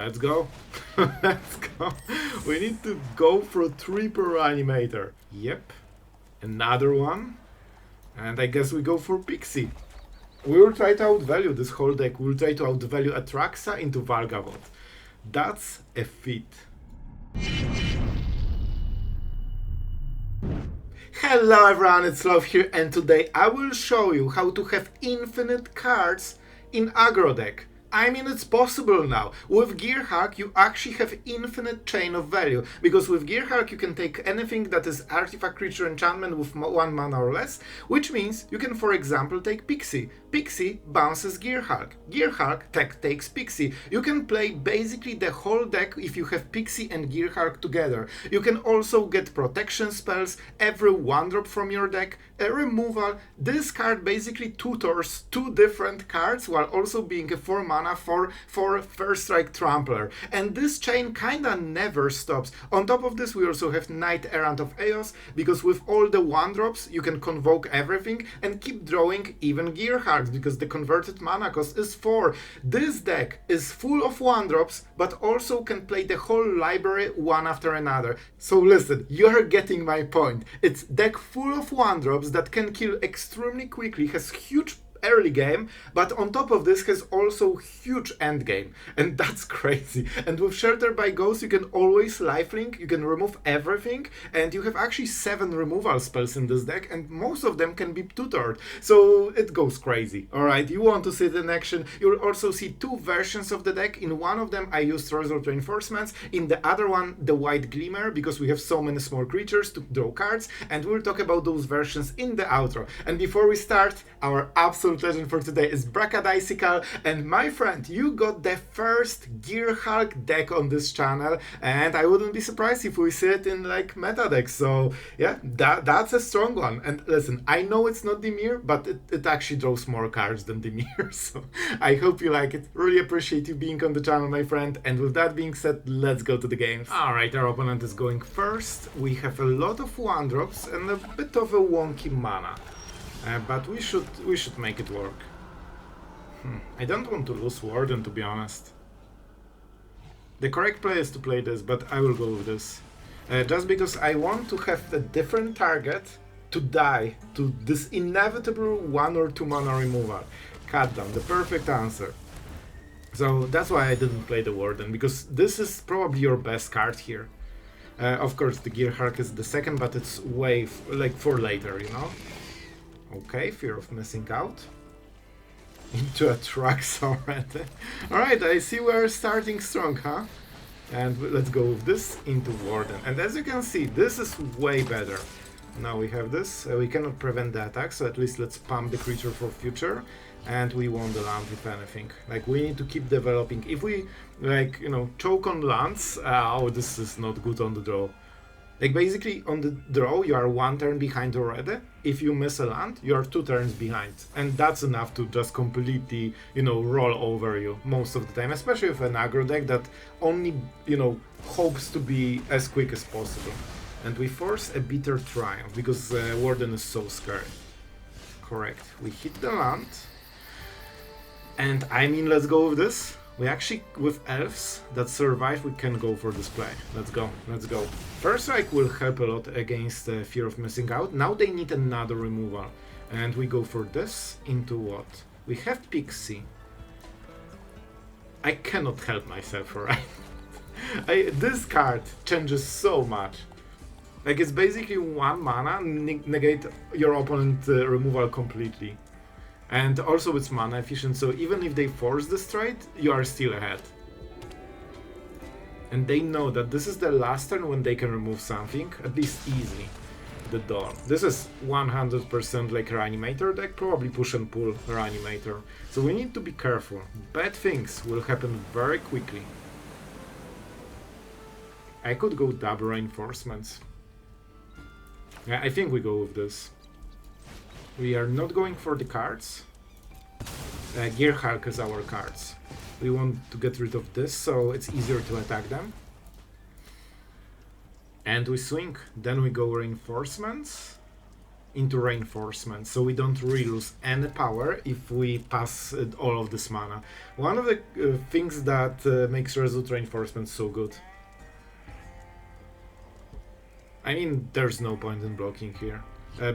Let's go. Let's go. We need to go for 3 per Reanimator. Yep. Another one. And I guess we go for Pixie. We will try to outvalue this whole deck. We'll try to outvalue Atraxa into Valgavolt. That's a feat. Hello everyone, it's Sloth here, and today I will show you how to have infinite cards in aggro deck. I mean, it's possible now. With Gearhulk, you actually have infinite chain of value, because with Gearhulk you can take anything that is artifact, creature, enchantment with 1 mana or less, which means you can, for example, take Pixie. Pixie bounces Gearhulk. Gearhulk takes Pixie. You can play basically the whole deck if you have Pixie and Gearhulk together. You can also get protection spells, every 1-drop from your deck, a removal. This card basically tutors 2 different cards while also being a 4 mana for First Strike Trampler. And this chain kinda never stops. On top of this, we also have Knight-Errant of Eos, because with all the 1-drops you can convoke everything and keep drawing even Gearhulk, because the converted mana cost is 4. This deck is full of 1-drops, but also can play the whole library one after another. So listen, you're getting my point. It's deck full of 1-drops that can kill extremely quickly, has huge early game, but on top of this has also huge end game, and that's crazy. And with Shelter by Ghost you can always lifelink, you can remove everything, and you have actually 7 removal spells in this deck, and most of them can be tutored, so it goes crazy. Alright, you want to see it in action, you'll also see 2 versions of the deck. In one of them I used Resolute Reinforcements, in the other one the White Glimmer, because we have so many small creatures to draw cards, and we'll talk about those versions in the outro. And before we start, our absolute legend for today is Brachydicycle, and my friend, you got the first Gearhulk deck on this channel, and I wouldn't be surprised if we see it in like meta decks. So yeah, that's a strong one. And listen, I know it's not Dimir, but it actually draws more cards than Dimir, so I hope you like it. Really appreciate you being on the channel, my friend. And with that being said, let's go to the games. Alright, our opponent is going first. We have a lot of 1-drops and a bit of a wonky mana. But we should make it work. I don't want to lose Warden, to be honest. The correct play is to play this, but I will go with this. Just because I want to have a different target to die to this inevitable 1 or 2 mana removal. Cut down, the perfect answer. So that's why I didn't play the Warden, because this is probably your best card here. Of course, the Gearhulk is the second, but it's way for later, you know? Okay, fear of missing out. Into Atraxa already. Alright, I see we're starting strong, huh? And let's go with this into Warden. And as you can see, this is way better. Now we have this. We cannot prevent the attack, so at least let's pump the creature for future. And we won the land, if anything. Like, we need to keep developing. If we, like, you know, choke on lands, oh, this is not good on the draw. Like, basically, on the draw, you are 1 turn behind already. If you miss a land, you are 2 turns behind. And that's enough to just completely, you know, roll over you most of the time. Especially with an aggro deck that only, you know, hopes to be as quick as possible. And we force a bitter triumph, because Warden is so scared. Correct. We hit the land. And I mean, let's go with this. We actually, with elves that survive, we can go for this play. Let's go, let's go. First Strike will help a lot against the fear of missing out. Now they need another removal. And we go for this into what? We have Pixie. I cannot help myself, right? This card changes so much. Like, it's basically 1 mana, negate your opponent removal completely. And also it's mana efficient, so even if they force this trade, you are still ahead. And they know that this is the last turn when they can remove something, at least easily. The door. This is 100% like Reanimator deck, probably push and pull Reanimator. So we need to be careful. Bad things will happen very quickly. I could go double reinforcements. Yeah, I think we go with this. We are not going for the cards. Gearhulk is our cards. We want to get rid of this, so it's easier to attack them. And we swing. Then we go reinforcements. into reinforcements, so we don't really lose any power if we pass all of this mana. One of the things that makes Resolute Reinforcements so good. I mean, there's no point in blocking here.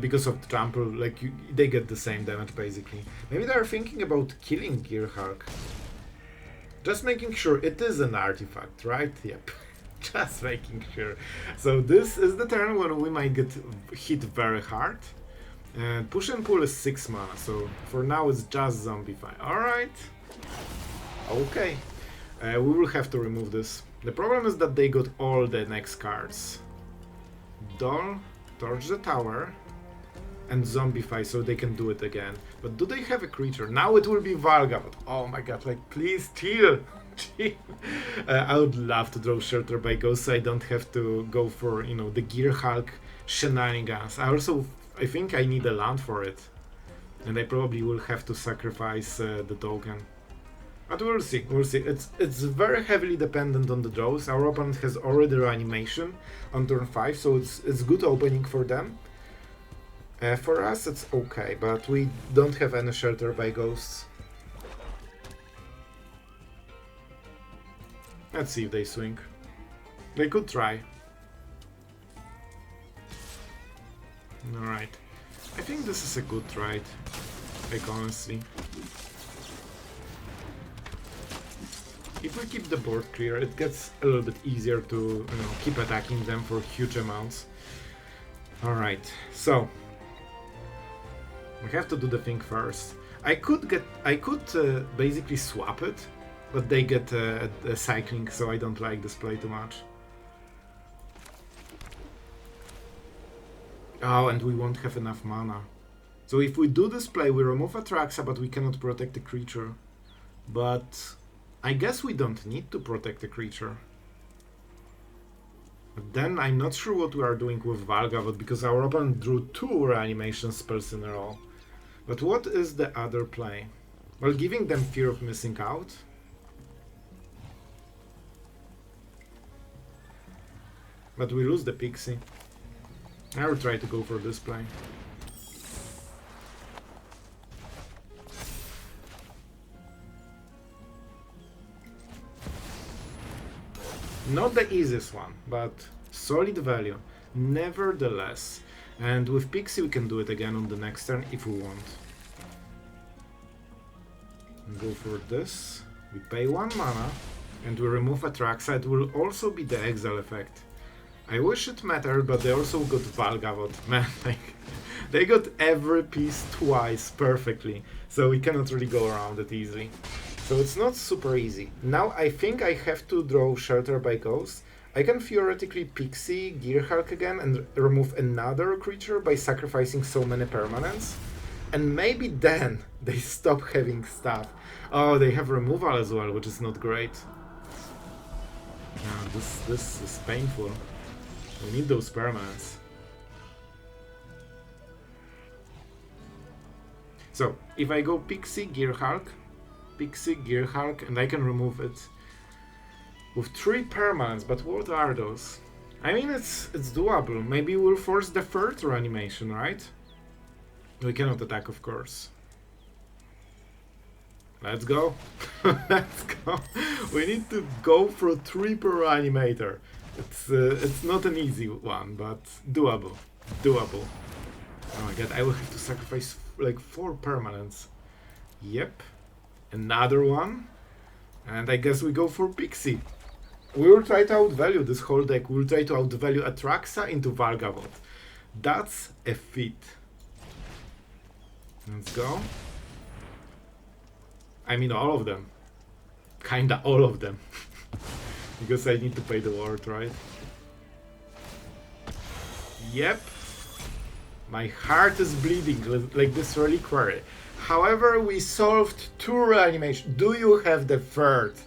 Because of the trample, like, they get the same damage basically. Maybe they're thinking about killing Gearhulk. Just making sure it is an artifact, right? Yep. Just making sure. So this is the turn when we might get hit very hard. And push and pull is 6 mana, so for now it's just Zombify. Alright. Okay. We will have to remove this. The problem is that they got all the next cards. Doll, Torch the Tower, and Zombify, so they can do it again. But do they have a creature? Now it will be Valgavoth. Oh my god, like, please chill. I would love to draw Shelter by Ghost so I don't have to go for, you know, the Gearhulk shenanigans. I think I need a land for it. And I probably will have to sacrifice the token. But we'll see, we'll see. It's very heavily dependent on the draws. Our opponent has already reanimation on turn 5, so it's good opening for them. For us it's okay, but we don't have any Shelter by Ghosts. Let's see if they swing. They could try. Alright. I think this is a good trade, like, honestly. If we keep the board clear, it gets a little bit easier to, you know, keep attacking them for huge amounts. Alright, so we have to do the thing first. I could basically swap it, but they get a cycling, so I don't like this play too much. Oh, and we won't have enough mana. So if we do this play, we remove Atraxa, but we cannot protect the creature. But I guess we don't need to protect the creature. But then I'm not sure what we are doing with Valgavoth, because our opponent drew 2 reanimation spells in a row. But what is the other play? Well, giving them fear of missing out. But we lose the Pixie. I will try to go for this play. Not the easiest one, but solid value, nevertheless. And with Pixie we can do it again on the next turn if we want. Go for this. We pay 1 mana and we remove Atraxa. It will also be the Exile effect. I wish it mattered, but they also got Valgavoth. Man, like, they got every piece twice perfectly, so we cannot really go around it easily. So it's not super easy. Now I think I have to draw Shelter by Ghost. I can theoretically Pixie Gearhulk again and remove another creature by sacrificing so many permanents. And maybe then they stop having stuff. Oh, they have removal as well, which is not great. Yeah, this is painful. We need those permanents. So, if I go Pixie Gearhulk, and I can remove it with 3 permanents, but what are those? I mean, it's doable. Maybe we'll force the 3rd reanimation, right? We cannot attack, of course. Let's go. Let's go. We need to go for 3 per reanimator. It's not an easy one, but doable. Doable. Oh my god, I will have to sacrifice like 4 permanents. Yep. Another one. And I guess we go for Pixie. We will try to outvalue this whole deck. We'll try to outvalue Atraxa into Valgavoth. That's a feat. Let's go. I mean all of them. Kinda all of them. Because I need to pay the ward, right? Yep. My heart is bleeding like this Reliquary. However, we solved 2 reanimation. Do you have the 3rd?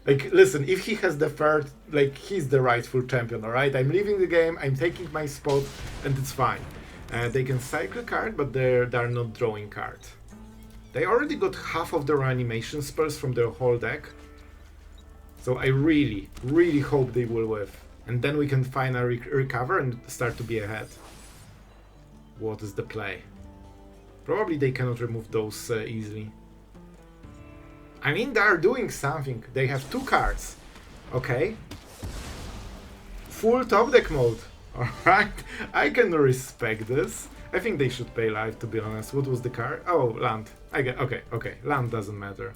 Like, listen, if he has the 3rd, like, he's the rightful champion, alright? I'm leaving the game, I'm taking my spot, and it's fine. They can cycle card, but they're not drawing card. They already got half of the reanimation spells from their whole deck. So I really, really hope they will whiff. And then we can finally recover and start to be ahead. What is the play? Probably they cannot remove those easily. I mean, they are doing something. They have 2 cards. Okay. Full top deck mode. Alright, I can respect this. I think they should pay life, to be honest. What was the card? Oh, land. I get. Okay, okay. Land doesn't matter.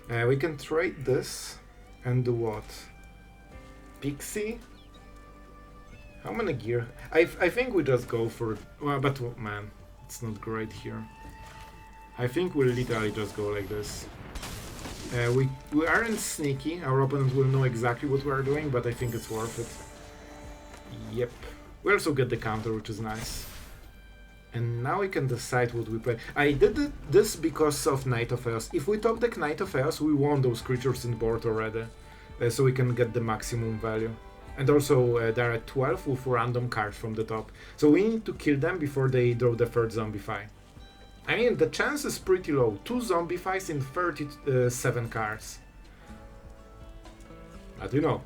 We can trade this and do what? Pixie? How many gear? I think we just go for... Well, but man, it's not great here. I think we'll literally just go like this. We aren't sneaky. Our opponent will know exactly what we are doing, but I think it's worth it. Yep. We also get the counter, which is nice. And now we can decide what we play. I did this because of Knight of Eos. If we top deck Knight of Eos, we want those creatures in board already. So we can get the maximum value. And also they're at 12 with random cards from the top. So we need to kill them before they draw the third Zombify. I mean, the chance is pretty low. 2 Zombifies in 37 cards. But you know,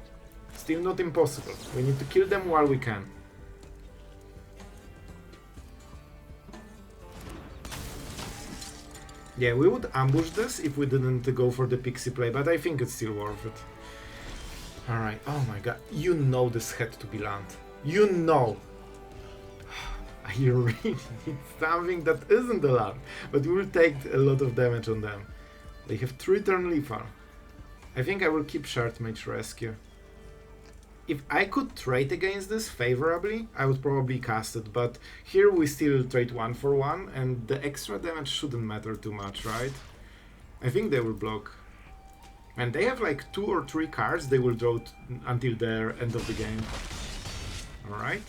still not impossible. We need to kill them while we can. Yeah, we would ambush this if we didn't go for the Pixie play, but I think it's still worth it. Alright, oh my god, you know this had to be land. You know! I really need something that isn't a land, but we will take a lot of damage on them. They have 3 turn lethal. I think I will keep Shardmage Rescue. If I could trade against this favorably, I would probably cast it, but here we still trade 1 for 1, and the extra damage shouldn't matter too much, right? I think they will block. And they have like 2 or 3 cards they will draw until the end of the game. Alright.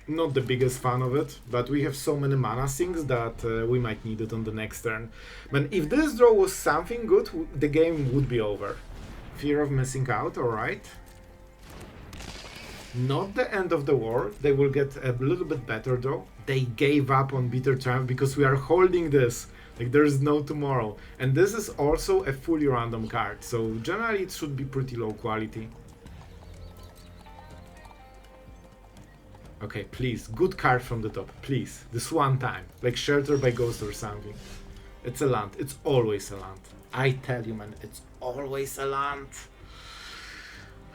Not the biggest fan of it, but we have so many mana sinks that we might need it on the next turn. But if this draw was something good, the game would be over. Fear of missing out, alright. Not the end of the war, they will get a little bit better though. They gave up on Bitter Triumph because we are holding this. Like there's no tomorrow. And this is also a fully random card, so generally it should be pretty low quality. Okay, please, good card from the top, please. This one time, like Shelter by Ghost or something. It's a land, it's always a land. I tell you man, it's always a land.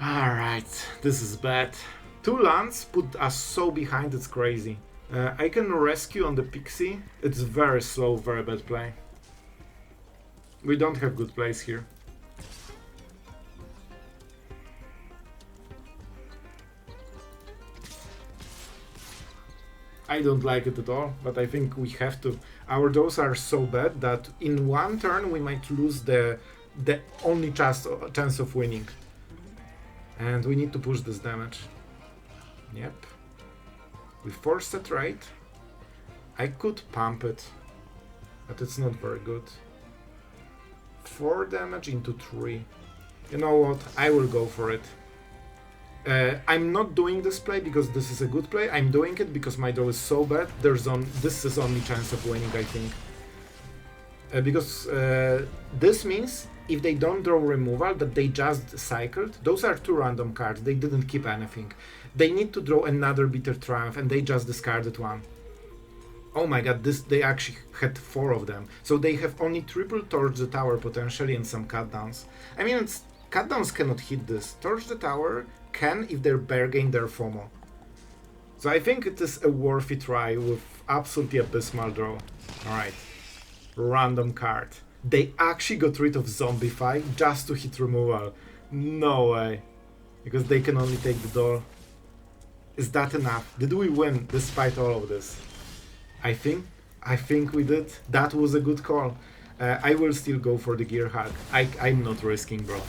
Alright, this is bad. 2 lands put us so behind, it's crazy. I can rescue on the Pixie. It's very slow, very bad play. We don't have good plays here. I don't like it at all, but I think we have to. Our draws are so bad that in 1 turn we might lose the only chance of winning. And we need to push this damage. Yep. We forced a trade. I could pump it, but it's not very good. 4 damage into 3. You know what? I will go for it. I'm not doing this play because this is a good play. I'm doing it because my draw is so bad. This is only chance of winning, I think. Because this means if they don't draw removal that they just cycled, those are 2 random cards. They didn't keep anything. They need to draw another Bitter Triumph and they just discarded 1. Oh my god, they actually had 4 of them. So they have only triple Torch the Tower potentially and some cutdowns. I mean, cutdowns cannot hit this. Torch the Tower can if they bargain their FOMO. So I think it is a worthy try with absolutely abysmal draw. Alright. Random card. They actually got rid of Zombify just to hit removal. No way. Because they can only take the door. Is that enough? Did we win despite all of this? I think we did. That was a good call. I will still go for the Gearhulk. I'm not risking, bro.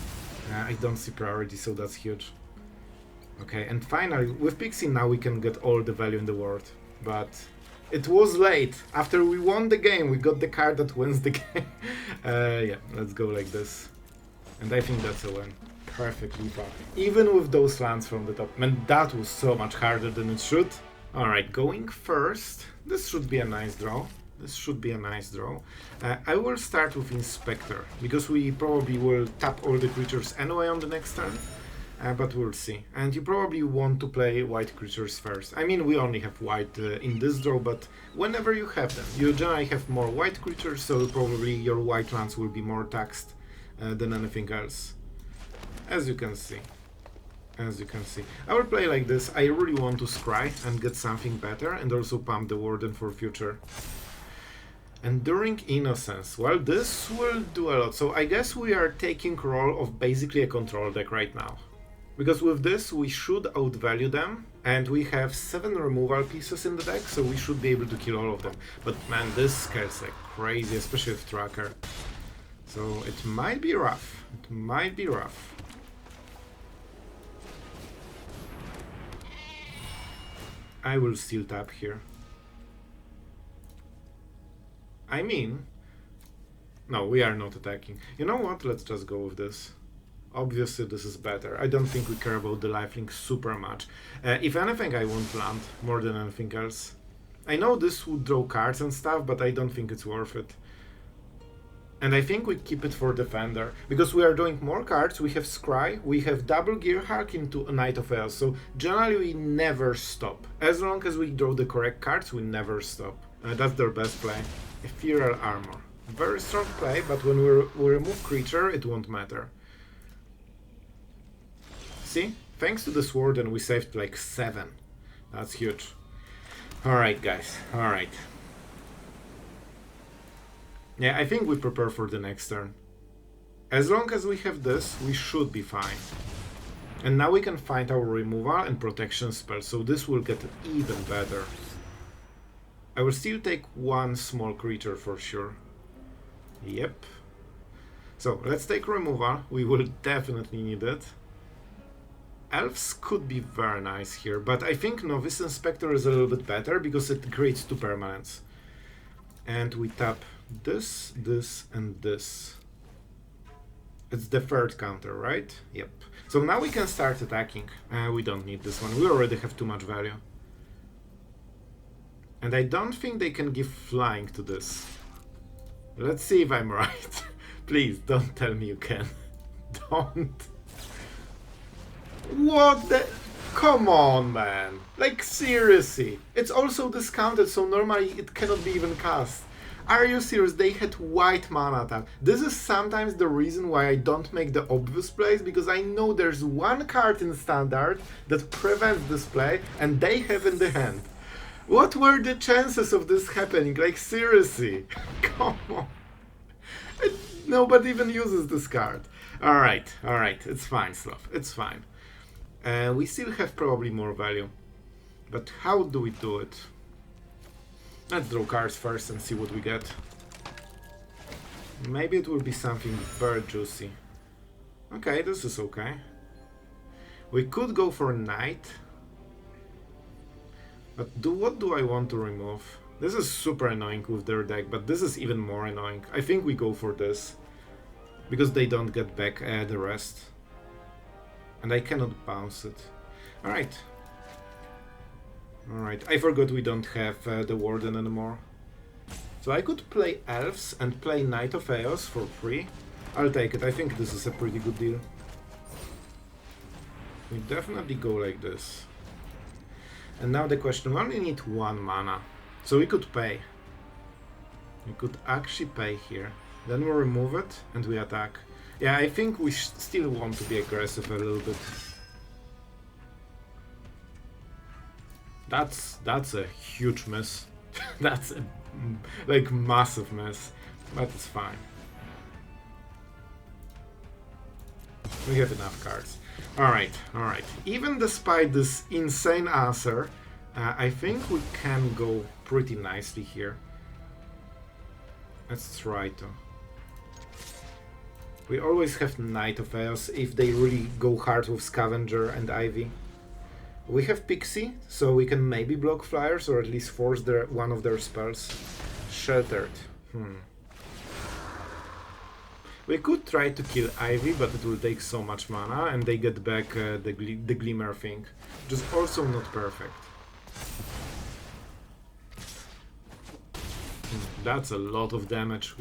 I don't see priority, so that's huge. Okay, and finally, with Pixie now we can get all the value in the world. But it was late. After we won the game, we got the card that wins the game. Yeah, let's go like this. And I think that's a win. Perfectly far. Even with those lands from the top. Man, that was so much harder than it should. Alright, going first. This should be a nice draw. I will start with Inspector, because we probably will tap all the creatures anyway on the next turn. But we'll see. And you probably want to play white creatures first. I mean, we only have white in this draw, but whenever you have them, you generally have more white creatures, so probably your white lands will be more taxed than anything else. As you can see. As you can see. I will play like this. I really want to scry and get something better, and also pump the Warden for future. Enduring Innocence. Well, this will do a lot. So I guess we are taking role of basically a control deck right now. Because with this, we should outvalue them, and we have 7 removal pieces in the deck, so we should be able to kill all of them. But man, this scales like crazy, especially with Tracker. So it might be rough. It might be rough. I will still tap here. I mean... No, we are not attacking. You know what? Let's just go with this. Obviously, this is better. I don't think we care about the lifelink super much. If anything, I want land more than anything else. I know this would draw cards and stuff, but I don't think it's worth it. And I think we keep it for Defender. Because we are drawing more cards, we have Scry, we have double Gearhulk into a Knight of Eos. So generally we never stop. As long as we draw the correct cards, we never stop. That's their best play. Ethereal Armor. Very strong play, but when we remove creature, it won't matter. See? Thanks to this Warden, we saved like 7. That's huge. Alright, guys. Alright. Yeah, I think we prepare for the next turn. As long as we have this, we should be fine. And now we can find our removal and protection spell, so this will get even better. I will still take 1 small creature for sure. Yep. So, let's take removal. We will definitely need it. Elves could be very nice here, but I think Novice Inspector is a little bit better because it creates 2 permanents. And we tap this, this, and this. It's the 3rd counter, right? Yep. So now we can start attacking. We don't need this one. We already have too much value. And I don't think they can give flying to this. Let's see if I'm right. Please, don't tell me you can. Don't. What the... Come on, man. Like, seriously. It's also discounted, so normally it cannot be even cast. Are you serious? They had white mana tap. This is sometimes the reason why I don't make the obvious plays, because I know there's 1 card in Standard that prevents this play, and they have in the hand. What were the chances of this happening? Like, seriously. Come on. Nobody even uses this card. Alright, it's fine, Sloth. It's fine. We still have probably more value. But how do we do it? Let's draw cards first and see what we get. Maybe it will be something very juicy. Okay, this is okay. We could go for Knight. But what do I want to remove? This is super annoying with their deck, but this is even more annoying. I think we go for this. Because they don't get back the rest. And I cannot bounce it. Alright. Alright, I forgot we don't have the Warden anymore. So I could play Elves and play Knight of Eos for free. I'll take it, I think this is a pretty good deal. We definitely go like this. And now the question, we only need 1 mana. So we could pay. We could actually pay here. Then we remove it and we attack. Yeah, I think we still want to be aggressive a little bit. That's a huge mess. That's a like massive mess, but it's fine. We have enough cards. Alright. Even despite this insane answer, I think we can go pretty nicely here. Let's try to. We always have Knight of Eos if they really go hard with Scavenger and Ivy. We have Pixie, so we can maybe block flyers or at least force one of their spells. Sheltered. We could try to kill Ivy, but it will take so much mana, and they get back the Glimmer thing, which is also not perfect. That's a lot of damage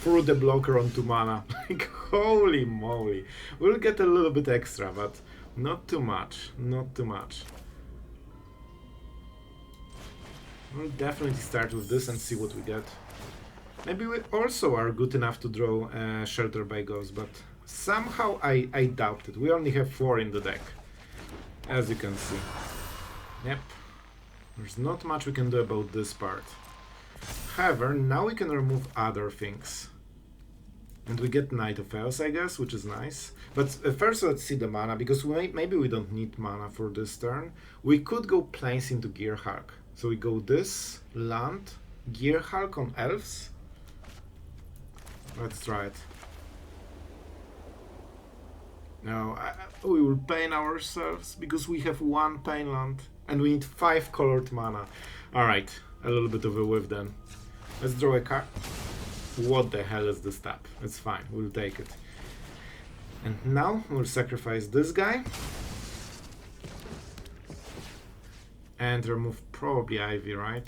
through the blocker on 2 mana. Like, holy moly. We'll get a little bit extra, but Not too much, not too much. We'll definitely start with this and see what we get. Maybe we also are good enough to draw Shelter by Ghost, but somehow I doubt it. We only have 4 in the deck, as you can see. Yep. There's not much we can do about this part. However, now we can remove other things. And we get Knight of Eos, I guess, which is nice. But first let's see the mana, because maybe we don't need mana for this turn. We could go Plains into Gearhulk. So we go this, land, Gearhulk on Elves. Let's try it. No, we will pain ourselves, because we have 1 pain land. And we need 5 colored mana. Alright, a little bit of a whiff then. Let's draw a card. What the hell is this tap? It's fine, we'll take it. And now we'll sacrifice this guy. And remove probably Ivy, right?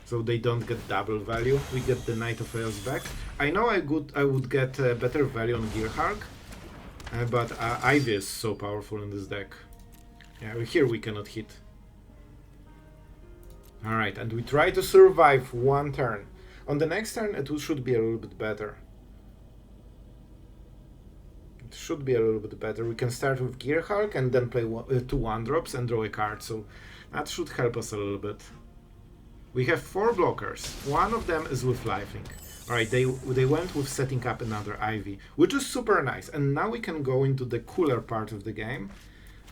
So they don't get double value. We get the Knight of Eos back. I know I would get better value on Gearhulk. But Ivy is so powerful in this deck. Yeah, here we cannot hit. Alright, and we try to survive 1 turn. On the next turn it should be a little bit better. It should be a little bit better. We can start with Gearhulk and then play 2 1-drops and draw a card, so that should help us a little bit. We have 4 blockers. 1 of them is with lifelink. Alright, they went with setting up another Ivy, which is super nice. And now we can go into the cooler part of the game.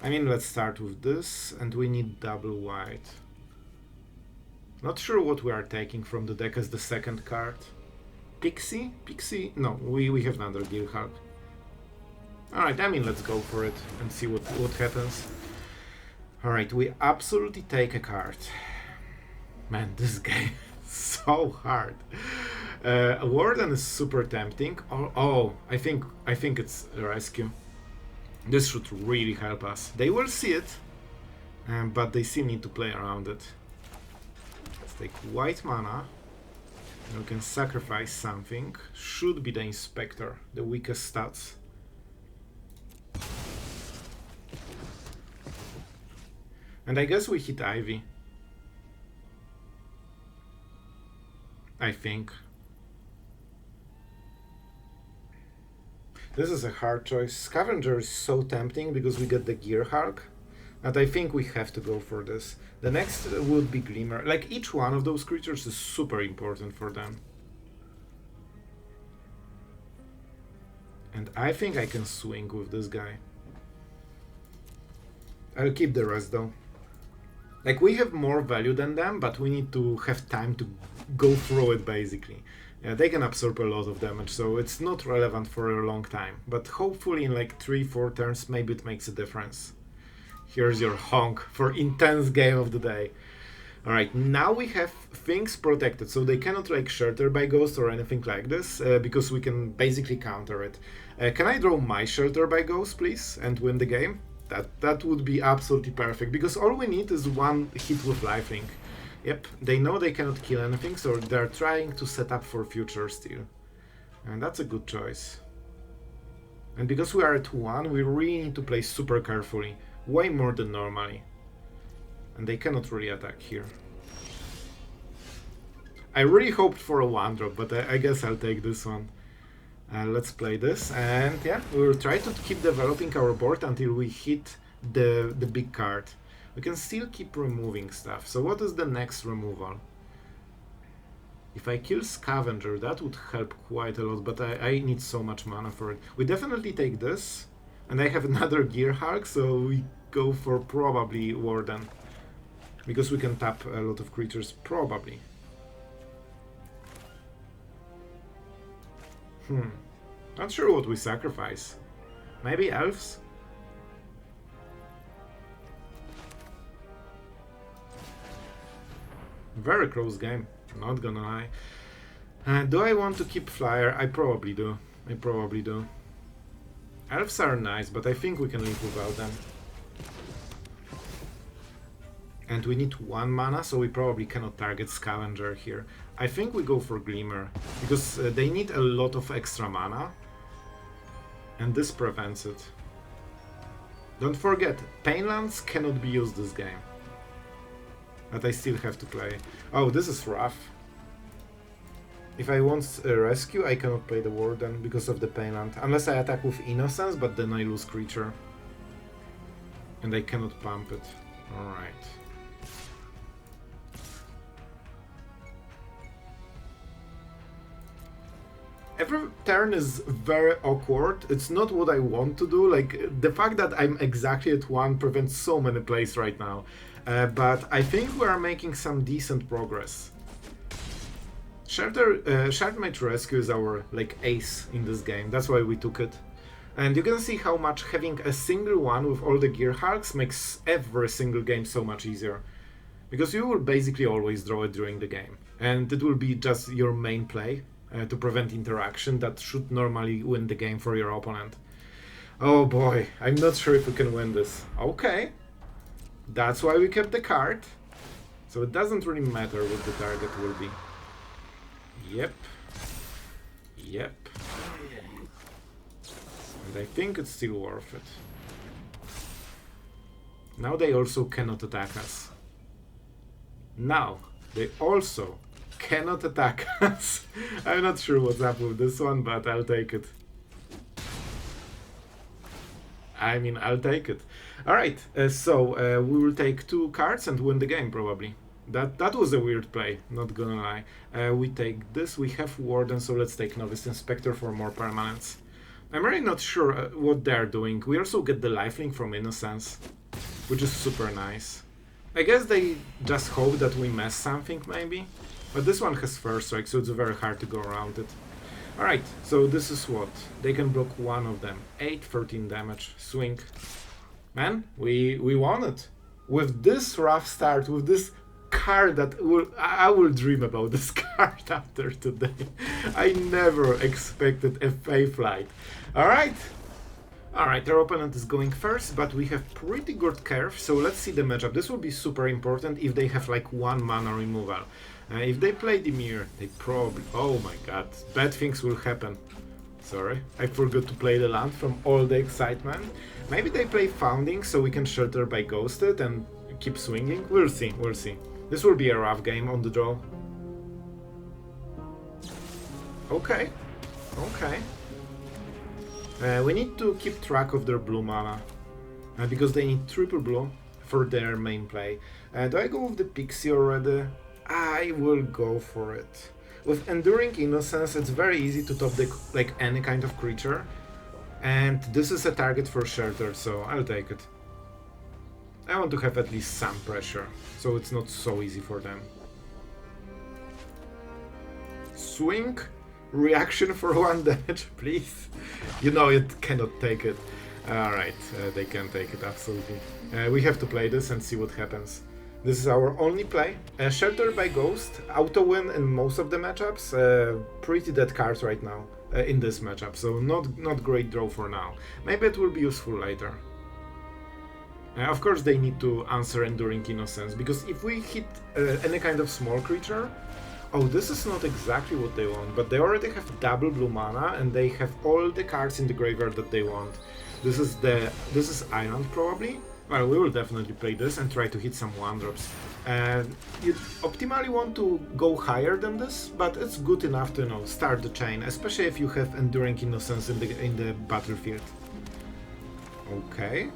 I mean, let's start with this, and we need double white. Not sure what we are taking from the deck as the second card. Pixie? Pixie? No, we have another Gearhulk. Alright, I mean, let's go for it and see what happens. Alright, we absolutely take a card. Man, this game is so hard. Warden is super tempting. Oh, I think it's a rescue. This should really help us. They will see it, but they still need to play around it. Let's take white mana. We can sacrifice something. Should be the Inspector, the weakest stats. And I guess we hit Ivy. I think. This is a hard choice. Scavenger is so tempting because we get the Gearhulk. And I think we have to go for this. The next would be Glimmer. Like, each one of those creatures is super important for them. And I think I can swing with this guy. I'll keep the rest though. Like, we have more value than them, but we need to have time to go through it basically. They can absorb a lot of damage, so it's not relevant for a long time. But hopefully in like 3-4 turns, maybe it makes a difference. Here's your honk for intense game of the day. Alright, now we have things protected, so they cannot like Shelter by Ghost or anything like this, because we can basically counter it. Can I draw my Shelter by Ghost, please, and win the game? That would be absolutely perfect, because all we need is 1 hit with lifelink. Yep, they know they cannot kill anything, so they're trying to set up for future still. And that's a good choice. And because we are at 1, we really need to play super carefully. Way more than normally. And they cannot really attack here. I really hoped for a 1-drop, but I guess I'll take this one. Let's play this, and yeah, we will try to keep developing our board until we hit the big card. We can still keep removing stuff. So what is the next removal? If I kill Scavenger, that would help quite a lot, but I need so much mana for it. We definitely take this, and I have another Gearhulk, so we go for probably Warden. Because we can tap a lot of creatures, probably. Not sure what we sacrifice. Maybe Elves? Very close game, not gonna lie. Do I want to keep Flyer? I probably do. Elves are nice, but I think we can live without them. And we need 1 mana, so we probably cannot target Scavenger here. I think we go for Glimmer, because they need a lot of extra mana. And this prevents it. Don't forget, Painlands cannot be used this game. But I still have to play. Oh, this is rough. If I want a rescue, I cannot play the Warden because of the Painland. Unless I attack with Innocence, but then I lose creature. And I cannot pump it. Alright. Every turn is very awkward. It's not what I want to do. Like, the fact that I'm exactly at 1 prevents so many plays right now. But I think we are making some decent progress. Shardmage Rescue is our, like, ace in this game. That's why we took it. And you can see how much having a single one with all the Gearhulks makes every single game so much easier. Because you will basically always draw it during the game. And it will be just your main play. To prevent interaction that should normally win the game for your opponent. Oh boy, I'm not sure if we can win this. Okay, that's why we kept the card. So it doesn't really matter what the target will be. Yep. Yep. And I think it's still worth it. Now they also cannot attack us. Now, they also cannot attack us. I'm not sure what's up with this one, but I'll take it. I mean, I'll take it. Alright, so we will take 2 cards and win the game, probably. That was a weird play, not gonna lie. We take this, we have Warden, so let's take Novice Inspector for more permanents. I'm really not sure what they're doing. We also get the lifelink from Innocence, which is super nice. I guess they just hope that we mess something, maybe? But this one has first strike, so it's very hard to go around it. Alright, so this is what? They can block one of them. 8, 13 damage. Swing. Man, we won it. With this rough start, with this card that I will dream about this card after today. I never expected a Faith Light. Alright. Alright, our opponent is going first, but we have pretty good curve, so let's see the matchup. This will be super important if they have like 1 mana removal. If they play Dimir, they probably... Oh my god, bad things will happen. Sorry, I forgot to play the land from all the excitement. Maybe they play Founding so we can Shelter by Ghosted and keep swinging. We'll see, we'll see. This will be a rough game on the draw. Okay, okay. We need to keep track of their blue mana. Because they need triple blue for their main play. Do I go with the Pixie already? I will go for it. With Enduring Innocence, it's very easy to top the, like, any kind of creature. And this is a target for Shelter, so I'll take it. I want to have at least some pressure, so it's not so easy for them. Swing, reaction for 1 damage, please. You know it cannot take it. Alright, they can take it, absolutely. We have to play this and see what happens. This is our only play. Shelter by Ghost, auto win in most of the matchups. Pretty dead cards right now in this matchup, so not great draw for now. Maybe it will be useful later. Of course they need to answer Enduring Innocence, because if we hit any kind of small creature... Oh, this is not exactly what they want, but they already have double blue mana and they have all the cards in the graveyard that they want. This is Island probably. Well, we will definitely play this and try to hit some 1-drops. You optimally want to go higher than this, but it's good enough to, you know, start the chain, especially if you have Enduring Innocence in the battlefield. Okay.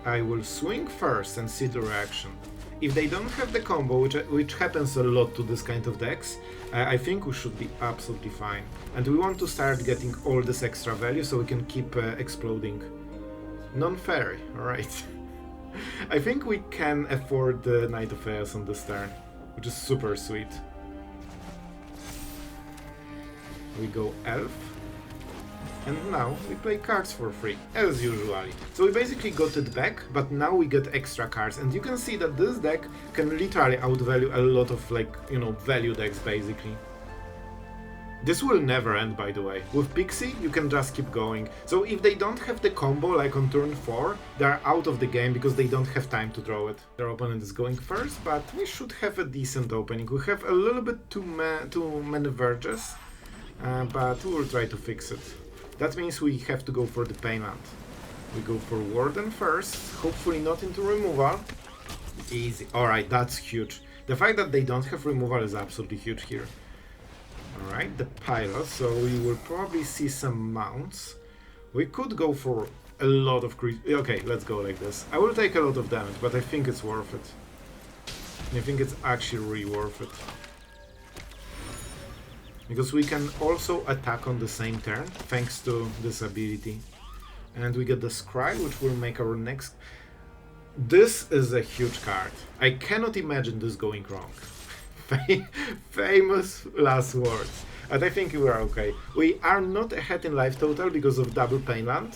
I will swing first and see the reaction. If they don't have the combo, which happens a lot to this kind of decks, I think we should be absolutely fine. And we want to start getting all this extra value so we can keep exploding. Non-fairy, alright. I think we can afford the Knight of Eos on this turn, which is super sweet. We go Elf. And now we play cards for free, as usually. So we basically got it back, but now we get extra cards. And you can see that this deck can literally outvalue a lot of, like, you know, value decks, basically. This will never end, by the way. With Pixie, you can just keep going. So if they don't have the combo, like on turn 4, they're out of the game because they don't have time to draw it. Their opponent is going first, but we should have a decent opening. We have a little bit too many verges, but we will try to fix it. That means we have to go for the Painland. We go for Warden first, hopefully not into removal. Easy. Alright, that's huge. The fact that they don't have removal is absolutely huge here. Alright, the pilot, so we will probably see some mounts. We could go for a lot of okay, let's go like this. I will take a lot of damage, but I think it's worth it. I think it's actually really worth it. Because we can also attack on the same turn, thanks to this ability. And we get the Scry, which will make our next... This is a huge card. I cannot imagine this going wrong. Famous last words. But I think we are okay. We are not ahead in life total because of double Painland.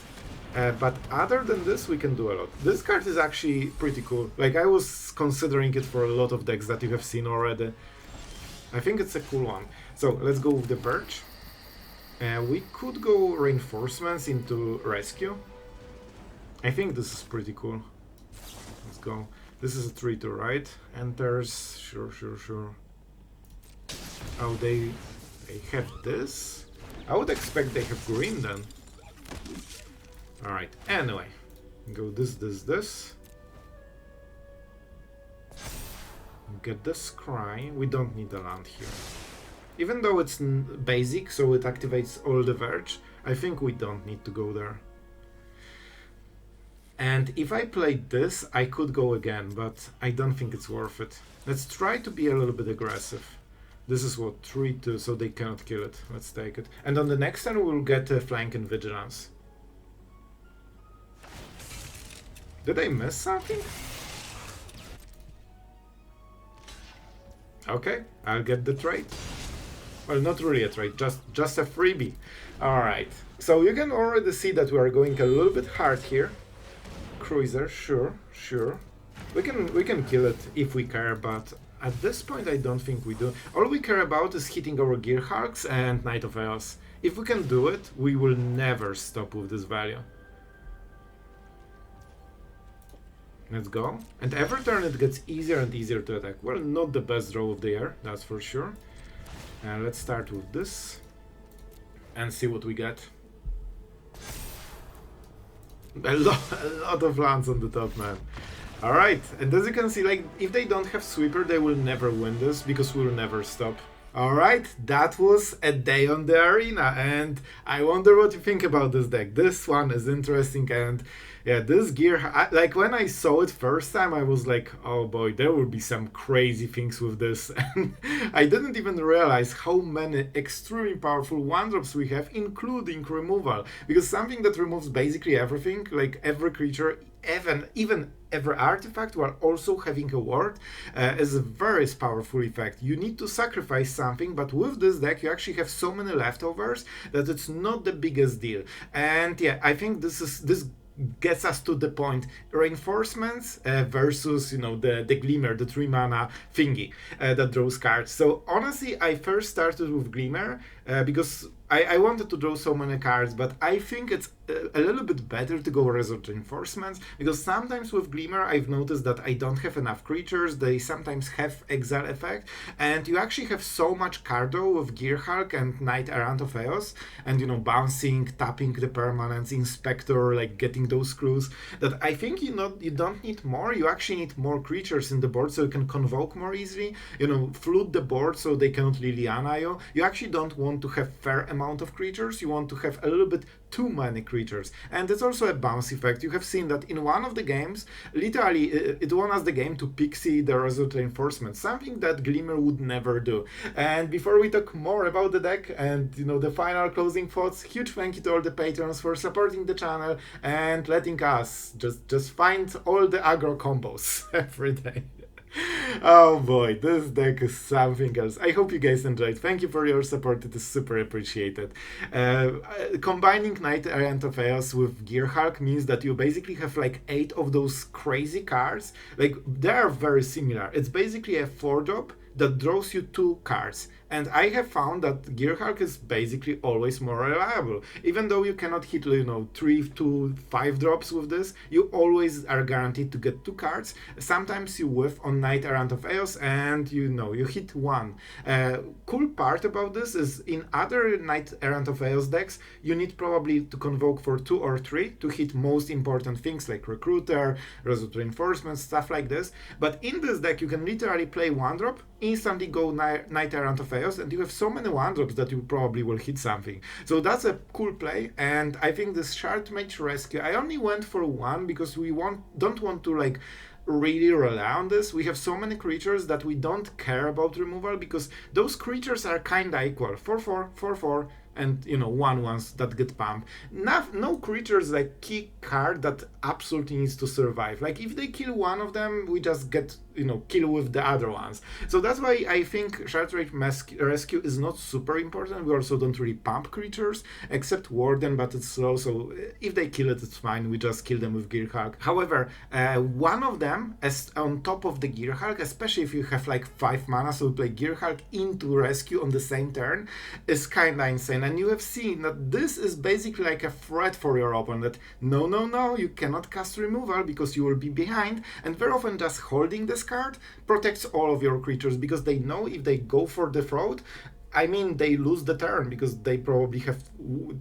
But other than this, we can do a lot. This card is actually pretty cool. Like, I was considering it for a lot of decks that you have seen already. I think it's a cool one. So, let's go with the Verge. We could go Reinforcements into Rescue. I think this is pretty cool. Let's go. This is a 3-2, right? Enters. Sure. Oh, they have this? I would expect they have green then. Alright, anyway. Go this. Get the Scry. We don't need a land here. Even though it's basic, so it activates all the Verge, I think we don't need to go there. And if I played this, I could go again, but I don't think it's worth it. Let's try to be a little bit aggressive. This is what, 3-2, so they cannot kill it. Let's take it. And on the next turn, we'll get Flank and Vigilance. Did I miss something? Okay, I'll get the trade. Well, not really a trade, just a freebie. Alright, so you can already see that we are going a little bit hard here. Cruiser, sure. We can kill it if we care, but at this point I don't think we do. All we care about is hitting our Gearhulks and Knight of Eos. If we can do it, we will never stop with this value. Let's go. And every turn it gets easier and easier to attack. Well, not the best draw of the year, that's for sure. Let's start with this and see what we get. A lot of lands on the top, man. Alright, and as you can see, like, if they don't have Sweeper, they will never win this, because we will never stop. Alright, that was a day on the arena, and I wonder what you think about this deck. This one is interesting, and yeah, this gear, like when I saw it first time, I was like, oh boy, there will be some crazy things with this. And I didn't even realize how many extremely powerful 1-drops we have, including removal. Because something that removes basically everything, like every creature, even every artifact, while also having a ward, is a very powerful effect. You need to sacrifice something, but with this deck you actually have so many leftovers that it's not the biggest deal. And yeah, I think this gets us to the point. Reinforcements versus, you know, the Glimmer, the 3-mana thingy that draws cards. So honestly, I first started with Glimmer because I wanted to draw so many cards, but I think it's a little bit better to go Resolute Reinforcements, because sometimes with Glimmer I've noticed that I don't have enough creatures, they sometimes have Exile effect, and you actually have so much cardo with Gearhulk and Knight-Errant of Eos, and you know, bouncing, tapping the permanents, Inspector, like getting those clues, that I think you don't need more, you actually need more creatures in the board so you can convoke more easily, you know, flood the board so they cannot Liliana you. You actually don't want to have fair amount of creatures, you want to have a little bit too many creatures. And it's also a bounce effect. You have seen that in one of the games, literally it won us the game to Pixie the Resolute Reinforcements, something that Glimmer would never do. And before we talk more about the deck and, you know, the final closing thoughts, huge thank you to all the patrons for supporting the channel and letting us just find all the aggro combos every day. Oh boy, this deck is something else. I hope you guys enjoyed. Thank you for your support, it is super appreciated. Combining Knight-Errant of Eos with Gearhulk means that you basically have like 8 of those crazy cards. Like, they are very similar. It's basically a 4-drop that draws you 2 cards. And I have found that Gearhulk is basically always more reliable. Even though you cannot hit, 3 to 5 drops with this, you always are guaranteed to get 2 cards. Sometimes you whiff on Knight-Errant of Eos and you hit 1. Cool part about this is in other Knight-Errant of Eos decks, you need probably to convoke for 2 or 3 to hit most important things like Recruiter, Resolute Reinforcements, stuff like this. But in this deck, you can literally play 1 drop, instantly go Knight-Errant of Eos, and you have so many 1 drops that you probably will hit something. So that's a cool play, and I think this Shardmage rescue, I only went for 1 because we don't want to really rely on this. We have so many creatures that we don't care about removal because those creatures are kinda equal. 4/4, 4/4, and 1/1s that get pumped. No creatures like key card that absolutely needs to survive. Like if they kill one of them, we just get kill with the other ones. So that's why I think Shardmage rescue is not super important. We also don't really pump creatures except Warden, but it's slow, so if they kill it, it's fine. We just kill them with Gearhulk. However, one of them as on top of the Gearhulk, especially if you have like 5 mana, so play Gearhulk into rescue on the same turn, is kinda insane. And you have seen that this is basically like a threat for your opponent. No, you cannot cast removal because you will be behind, and very often just holding this card protects all of your creatures because they know if they go for the throat, they lose the turn because they probably have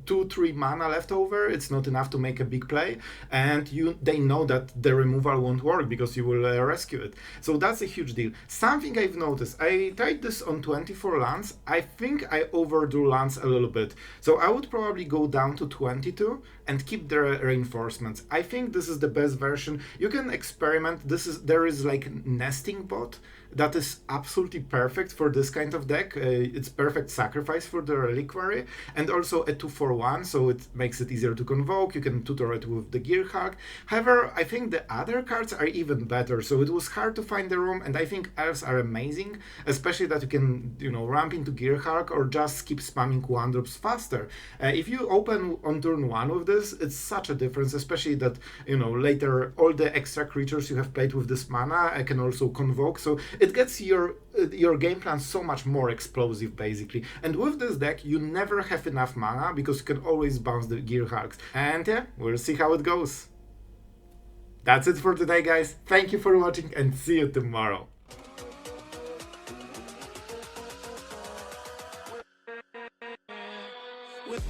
2-3 mana left over. It's not enough to make a big play, and they know that the removal won't work because you will rescue it. So that's a huge deal. Something I've noticed, I tried this on 24 lands. I think I overdrew lands a little bit. So I would probably go down to 22 and keep the reinforcements. I think this is the best version. You can experiment. There is like nesting bot that is absolutely perfect for this kind of deck. It's perfect sacrifice for the Reliquary, and also a 2/1, so it makes it easier to convoke. You can tutor it with the Gearhulk. However, I think the other cards are even better, so it was hard to find the room, and I think elves are amazing, especially that you can, ramp into Gearhulk or just keep spamming 1-drops faster. If you open on turn 1 with this, it's such a difference, especially that, later all the extra creatures you have played with this mana I can also convoke, so it gets your game plan so much more explosive, basically. And with this deck, you never have enough mana because you can always bounce the Gearhulks. And yeah, we'll see how it goes. That's it for today, guys. Thank you for watching and see you tomorrow. With